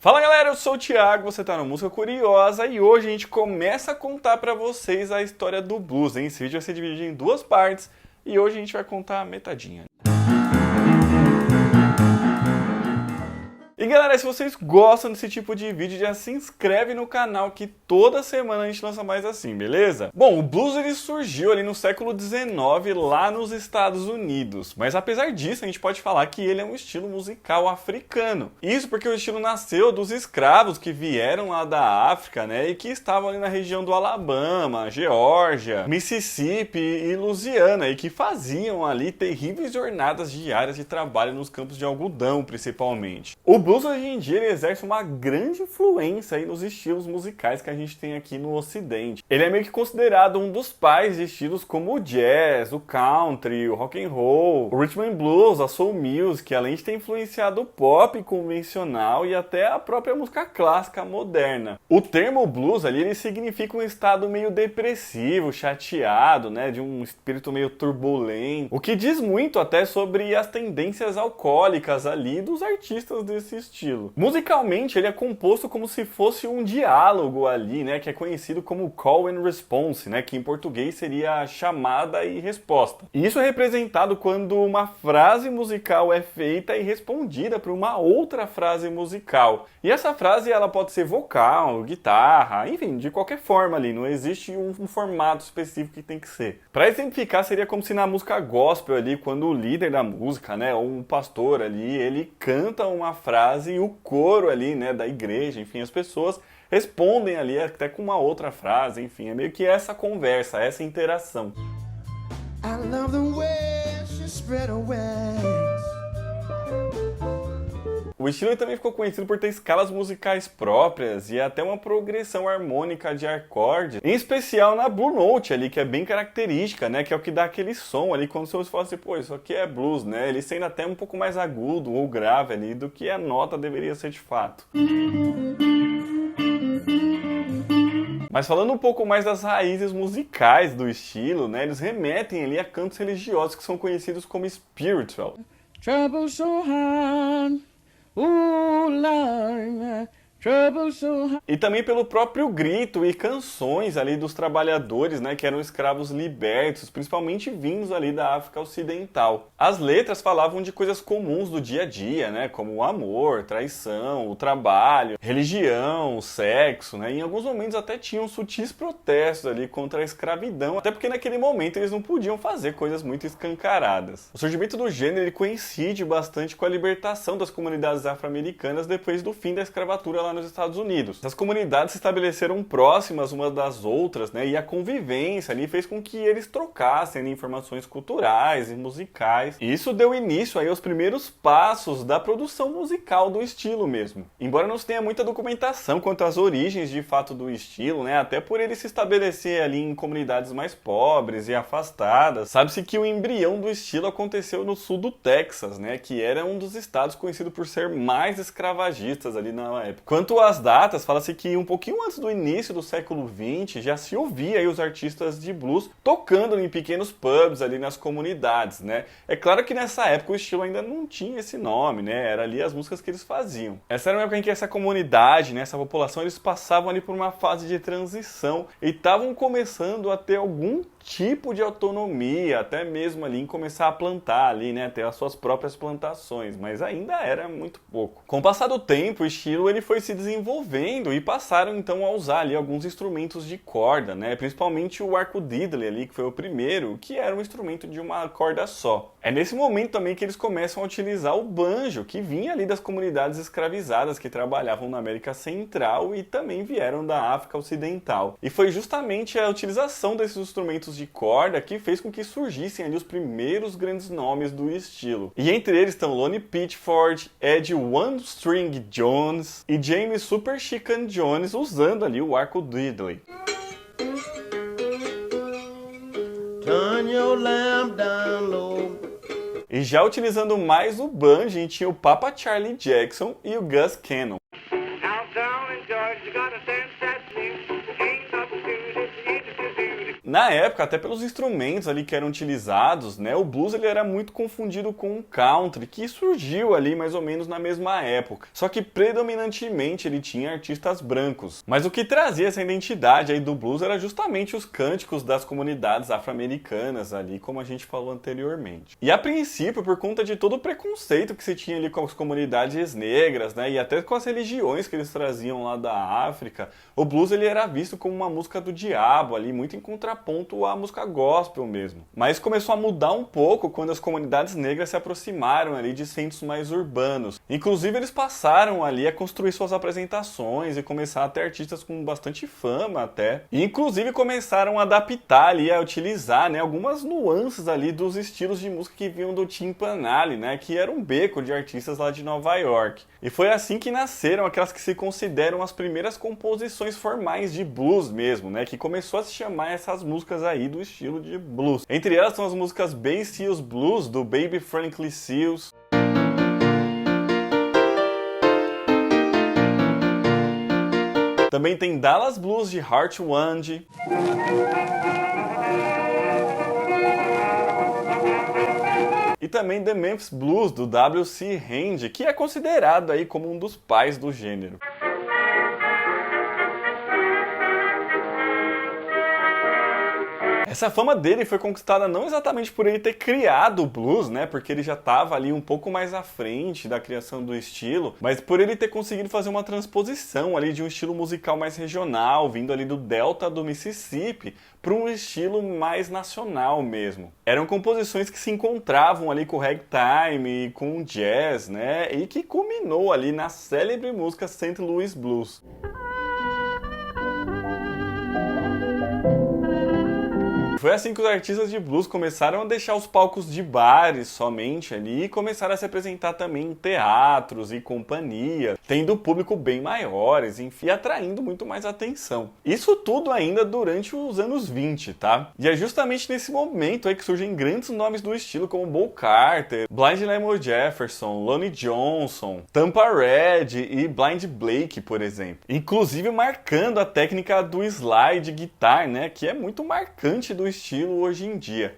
Fala galera, eu sou o Thiago, você tá no Música Curiosa e hoje a gente começa a contar pra vocês a história do blues, hein? Esse vídeo vai ser dividido em duas partes e hoje a gente vai contar a metadinha. E galera, se vocês gostam desse tipo de vídeo, já se inscreve no canal que toda semana a gente lança mais assim, beleza? Bom, o blues ele surgiu ali no século XIX lá nos Estados Unidos, mas apesar disso a gente pode falar que ele é um estilo musical africano. Isso porque o estilo nasceu dos escravos que vieram lá da África, né, e que estavam ali na região do Alabama, Geórgia, Mississippi e Louisiana, e que faziam ali terríveis jornadas diárias de trabalho nos campos de algodão, principalmente. O blues hoje em dia ele exerce uma grande influência aí nos estilos musicais que a gente tem aqui no Ocidente. Ele é meio que considerado um dos pais de estilos como o jazz, o country, o rock and roll, o rhythm and blues, a soul music, além de ter influenciado o pop convencional e até a própria música clássica moderna. O termo blues ali ele significa um estado meio depressivo, chateado, né, de um espírito meio turbulento, o que diz muito até sobre as tendências alcoólicas ali dos artistas desse estilo. Musicalmente, ele é composto como se fosse um diálogo ali, né, que é conhecido como call and response, né, que em português seria chamada e resposta. E isso é representado quando uma frase musical é feita e respondida por uma outra frase musical. E essa frase ela pode ser vocal, guitarra, enfim, de qualquer forma ali, não existe um formato específico que tem que ser. Para exemplificar, seria como se na música gospel ali, quando o líder da música, né, ou um pastor ali, ele canta uma frase e o coro ali, né, da igreja, enfim, as pessoas respondem ali até com uma outra frase, enfim, é meio que essa conversa, essa interação. I love the way she spread her wings. O estilo também ficou conhecido por ter escalas musicais próprias e até uma progressão harmônica de acordes, em especial na Blue Note ali, que é bem característica, né, que é o que dá aquele som ali, quando você fala assim, pô, isso aqui é blues, né, ele sendo até um pouco mais agudo ou grave ali do que a nota deveria ser de fato. Mas falando um pouco mais das raízes musicais do estilo, né, eles remetem ali a cantos religiosos que são conhecidos como spiritual. Trouble so hard. E também pelo próprio grito e canções ali dos trabalhadores, né, que eram escravos libertos, principalmente vindos ali da África Ocidental. As letras falavam de coisas comuns do dia a dia, né, como o amor, traição, o trabalho, religião, o sexo, né, e em alguns momentos até tinham sutis protestos ali contra a escravidão, até porque naquele momento eles não podiam fazer coisas muito escancaradas. O surgimento do gênero ele coincide bastante com a libertação das comunidades afro-americanas depois do fim da escravatura lá nos Estados Unidos. As comunidades se estabeleceram próximas umas das outras, né, e a convivência ali fez com que eles trocassem ali informações culturais e musicais. E isso deu início aí aos primeiros passos da produção musical do estilo mesmo. Embora não se tenha muita documentação quanto às origens de fato do estilo, né, até por ele se estabelecer ali em comunidades mais pobres e afastadas, sabe-se que o embrião do estilo aconteceu no sul do Texas, né, que era um dos estados conhecido por ser mais escravagistas ali na época. Quanto às datas, fala-se que um pouquinho antes do início do século XX já se ouvia aí os artistas de blues tocando em pequenos pubs ali nas comunidades, né? É claro que nessa época o estilo ainda não tinha esse nome, né? Era ali as músicas que eles faziam. Essa era uma época em que essa comunidade, né, essa população, eles passavam ali por uma fase de transição e estavam começando a ter algum tipo de autonomia, até mesmo ali em começar a plantar ali, né, ter as suas próprias plantações, mas ainda era muito pouco. Com o passar do tempo, o estilo ele foi se desenvolvendo e passaram então a usar ali alguns instrumentos de corda, né, principalmente o arco diddley ali, que foi o primeiro, que era um instrumento de uma corda só. É nesse momento também que eles começam a utilizar o banjo, que vinha ali das comunidades escravizadas que trabalhavam na América Central e também vieram da África Ocidental. E foi justamente a utilização desses instrumentos de corda que fez com que surgissem ali os primeiros grandes nomes do estilo. E entre eles estão Lonnie Pitchford, Ed One String Jones e James Super Chicken Jones usando ali o arco diddley. Turn your lamp down low. E já utilizando mais o banjo, a gente tinha o Papa Charlie Jackson e o Gus Cannon. Na época, até pelos instrumentos ali que eram utilizados, né, o blues ele era muito confundido com o country, que surgiu ali mais ou menos na mesma época. Só que predominantemente ele tinha artistas brancos. Mas o que trazia essa identidade aí do blues era justamente os cânticos das comunidades afro-americanas ali, como a gente falou anteriormente. E a princípio, por conta de todo o preconceito que se tinha ali com as comunidades negras, né, e até com as religiões que eles traziam lá da África, o blues ele era visto como uma música do diabo ali, muito em contraponto à música gospel mesmo. Mas começou a mudar um pouco quando as comunidades negras se aproximaram ali de centros mais urbanos. Inclusive eles passaram ali a construir suas apresentações e começar a ter artistas com bastante fama até. E inclusive começaram a adaptar ali, a utilizar, né, algumas nuances ali dos estilos de música que vinham do Timpanale, né, que era um beco de artistas lá de Nova York. E foi assim que nasceram aquelas que se consideram as primeiras composições formais de blues mesmo, né, que começou a se chamar essas músicas aí do estilo de blues. Entre elas são as músicas Bay Seals Blues, do Baby Frankie Seals. Também tem Dallas Blues de Hart Wand. E também The Memphis Blues, do W.C. Handy, que é considerado aí como um dos pais do gênero. Essa fama dele foi conquistada não exatamente por ele ter criado o blues, né, porque ele já estava ali um pouco mais à frente da criação do estilo, mas por ele ter conseguido fazer uma transposição ali de um estilo musical mais regional, vindo ali do delta do Mississippi, para um estilo mais nacional mesmo. Eram composições que se encontravam ali com o ragtime e com o jazz, né, e que culminou ali na célebre música St. Louis Blues. Foi assim que os artistas de blues começaram a deixar os palcos de bares somente ali e começaram a se apresentar também em teatros e companhias, tendo público bem maiores, enfim, e atraindo muito mais atenção. Isso tudo ainda durante os anos 20, tá? E é justamente nesse momento aí que surgem grandes nomes do estilo como Bo Carter, Blind Lemon Jefferson, Lonnie Johnson, Tampa Red e Blind Blake, por exemplo. Inclusive marcando a técnica do slide guitar, né, que é muito marcante do estilo hoje em dia.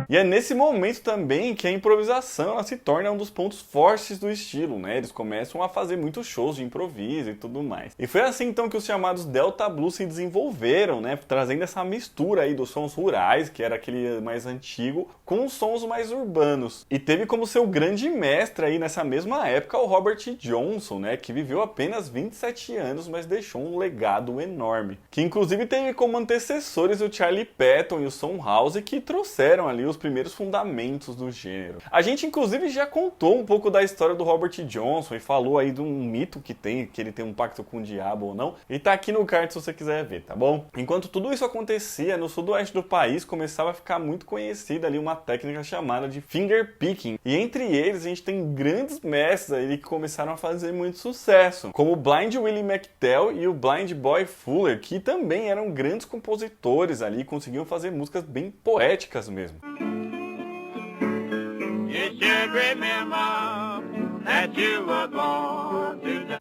E é nesse momento também que a improvisação ela se torna um dos pontos fortes do estilo, né? Eles começam a fazer muitos shows de improviso e tudo mais. E foi assim então que os chamados Delta Blues se desenvolveram, né? Trazendo essa mistura aí dos sons rurais, que era aquele mais antigo, com os sons mais urbanos. E teve como seu grande mestre aí nessa mesma época o Robert Johnson, né? Que viveu apenas 27 anos, mas deixou um legado enorme. Que inclusive teve como antecessores o Charlie Patton e o Son House, que trouxeram ali os primeiros fundamentos do gênero. A gente inclusive já contou um pouco da história do Robert Johnson e falou aí de um mito que ele tem um pacto com o diabo ou não, e tá aqui no card se você quiser ver, tá bom? Enquanto tudo isso acontecia, no sudoeste do país começava a ficar muito conhecida ali uma técnica chamada de finger picking, e entre eles a gente tem grandes mestres aí que começaram a fazer muito sucesso, como o Blind Willie McTell e o Blind Boy Fuller, que também eram grandes compositores ali e conseguiam fazer músicas bem poéticas mesmo.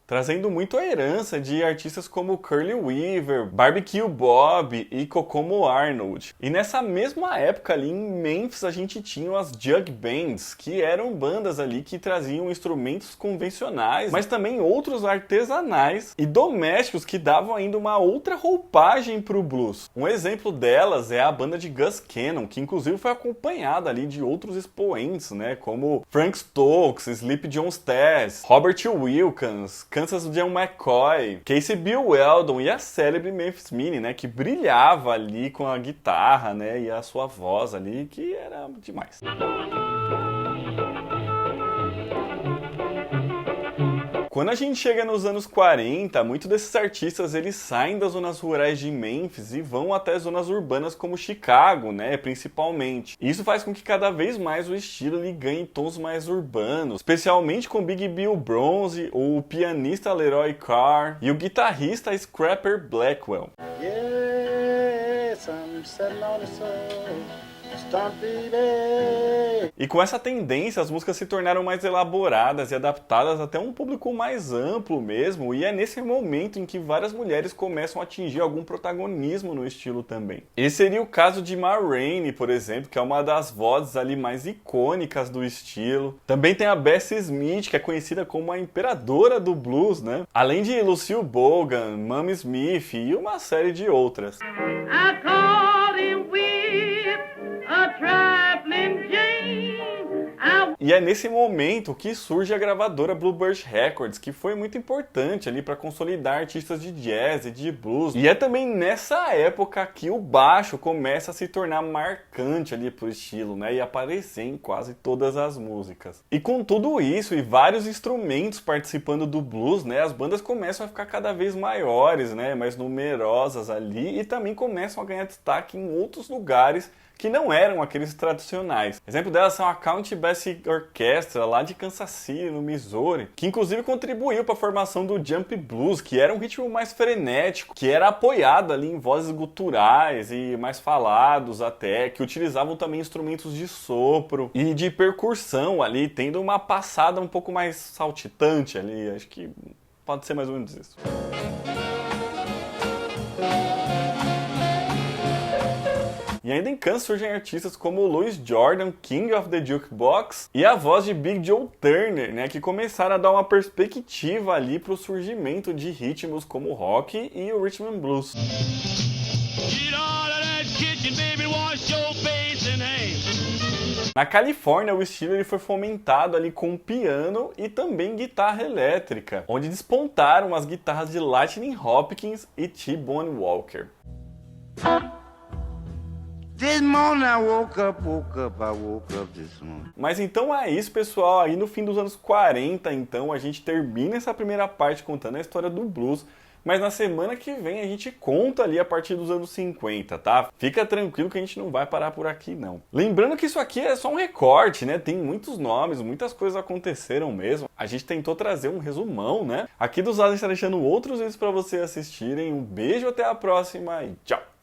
Trazendo muito a herança de artistas como Curly Weaver, Barbecue Bob e Kokomo Arnold. E nessa mesma época ali em Memphis a gente tinha as Jug Bands, que eram bandas ali que traziam instrumentos convencionais, mas também outros artesanais e domésticos que davam ainda uma outra roupagem para o blues. Um exemplo delas é a banda de Gus Cannon, que inclusive foi acompanhada ali de outros expoentes, né, como Frank Stokes, Sleepy John Stass, Robert Wilkins, Kansas John McCoy, Casey Bill Weldon e a célebre Memphis Minnie, né, que brilhava ali com a guitarra, né, e a sua voz ali, que era demais. Quando a gente chega nos anos 40, muitos desses artistas eles saem das zonas rurais de Memphis e vão até zonas urbanas como Chicago, né, principalmente. Isso faz com que cada vez mais o estilo ele ganhe tons mais urbanos, especialmente com Big Bill Bronze, o pianista Leroy Carr e o guitarrista Scrapper Blackwell. Yes, I'm sitting on the soul. E com essa tendência, as músicas se tornaram mais elaboradas e adaptadas até um público mais amplo mesmo, e é nesse momento em que várias mulheres começam a atingir algum protagonismo no estilo também. Esse seria o caso de Ma Rainey, por exemplo, que é uma das vozes ali mais icônicas do estilo. Também tem a Bessie Smith, que é conhecida como a imperadora do blues, né? Além de Lucille Bogan, Mamie Smith e uma série de outras. E é nesse momento que surge a gravadora Bluebird Records, que foi muito importante ali para consolidar artistas de jazz e de blues. E é também nessa época que o baixo começa a se tornar marcante ali pro estilo, né, e aparecer em quase todas as músicas. E com tudo isso e vários instrumentos participando do blues, né, as bandas começam a ficar cada vez maiores, né, mais numerosas ali, e também começam a ganhar destaque em outros lugares que não eram aqueles tradicionais. Exemplo delas são a Country Bass Orchestra, lá de Kansas City, no Missouri, que inclusive contribuiu para a formação do Jump Blues, que era um ritmo mais frenético, que era apoiado ali em vozes guturais e mais falados até, que utilizavam também instrumentos de sopro e de percussão ali, tendo uma passada um pouco mais saltitante ali. Acho que pode ser mais ou menos isso. E ainda em Kansas surgem artistas como Louis Jordan, King of the Jukebox, e a voz de Big Joe Turner, né, que começaram a dar uma perspectiva ali para o surgimento de ritmos como o rock e o rhythm and blues. Na Califórnia, o estilo ele foi fomentado ali com piano e também guitarra elétrica, onde despontaram as guitarras de Lightning Hopkins e T-Bone Walker. Mas então é isso, pessoal. Aí no fim dos anos 40, então, a gente termina essa primeira parte contando a história do blues. Mas na semana que vem a gente conta ali a partir dos anos 50, tá? Fica tranquilo que a gente não vai parar por aqui, não. Lembrando que isso aqui é só um recorte, né? Tem muitos nomes, muitas coisas aconteceram mesmo. A gente tentou trazer um resumão, né? Aqui dos lados a gente tá deixando outros vídeos pra vocês assistirem. Um beijo, até a próxima e tchau!